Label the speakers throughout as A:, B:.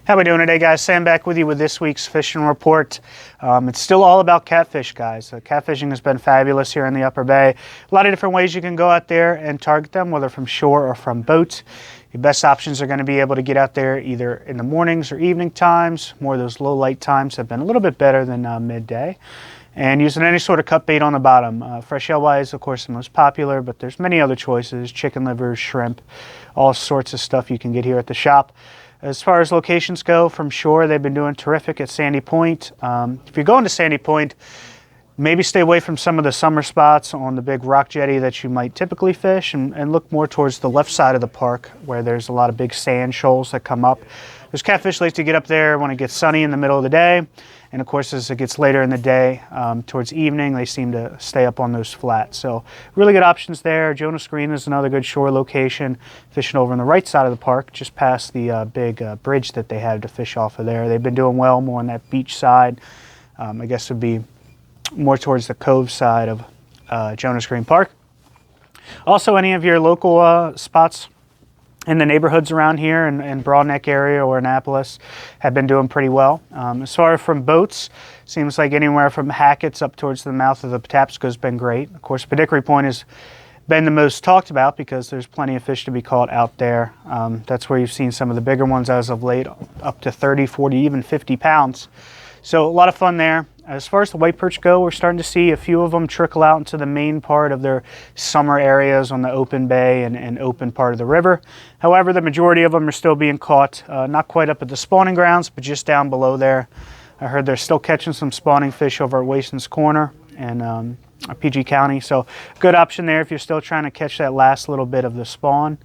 A: How we doing today, guys? Sam back with you with this week's fishing report. It's still all about catfish, guys. Catfishing has been fabulous here in the Upper Bay. A lot of different ways you can go out there and target them, whether from shore or from boats. Your best options are going to be able to get out there either in the mornings or evening times. More of those low light times have been a little bit better than midday. And using any sort of cut bait on the bottom. Fresh alewife is, of course, the most popular, but there's many other choices. Chicken livers, shrimp, all sorts of stuff you can get here at the shop. As far as locations go, from shore, they've been doing terrific at Sandy Point. If you're going to Sandy Point, maybe stay away from some of the summer spots on the big rock jetty that you might typically fish, and look more towards the left side of the park where there's a lot of big sand shoals that come up. There's catfish like to get up there when it gets sunny in the middle of the day, and of course as it gets later in the day, towards evening, they seem to stay up on those flats. So really good options there. Jonas Green is another good shore location, fishing over on the right side of the park, just past the big bridge that they had to fish off of there. They've been doing well more on that beach side. I guess it would be more towards the cove side of Jonas Green Park. Also, any of your local spots in the neighborhoods around here in Broadneck area or Annapolis have been doing pretty well. As far as from boats, seems like anywhere from Hackett's up towards the mouth of the Patapsco has been great. Of course, Pedickery Point has been the most talked about because there's plenty of fish to be caught out there. That's where you've seen some of the bigger ones as of late, up to 30, 40, even 50 pounds. So a lot of fun there. As far as the white perch go, we're starting to see a few of them trickle out into the main part of their summer areas on the open bay and open part of the river. However, the majority of them are still being caught, not quite up at the spawning grounds, but just down below there. I heard they're still catching some spawning fish over at Wason's Corner in PG County. So good option there if you're still trying to catch that last little bit of the spawn.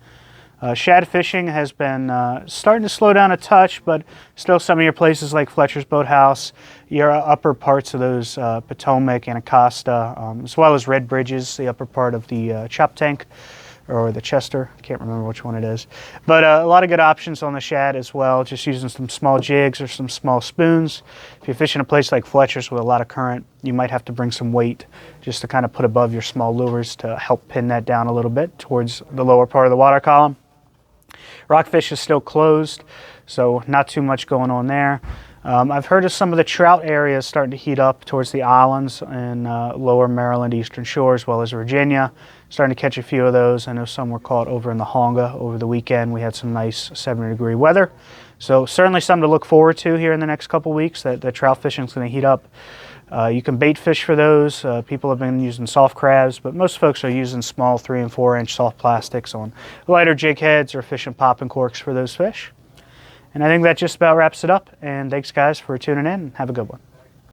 A: Shad fishing has been starting to slow down a touch, but still some of your places like Fletcher's Boathouse, your upper parts of those Potomac, Anacostia, as well as Red Bridges, the upper part of the Chop Tank, or the Chester, I can't remember which one it is. But a lot of good options on the shad as well, just using some small jigs or some small spoons. If you're fishing a place like Fletcher's with a lot of current, you might have to bring some weight just to kind of put above your small lures to help pin that down a little bit towards the lower part of the water column. Rockfish is still closed, so not too much going on there. I've heard of some of the trout areas starting to heat up towards the islands and lower Maryland, Eastern Shore, as well as Virginia. Starting to catch a few of those. I know some were caught over in the Honga over the weekend. We had some nice 70-degree weather. So certainly something to look forward to here in the next couple weeks, that the trout fishing is going to heat up. You can bait fish for those. People have been using soft crabs, but most folks are using small 3 and 4 inch soft plastics on lighter jig heads or fishing popping corks for those fish. And I think that just about wraps it up. And thanks, guys, for tuning in. Have a good one.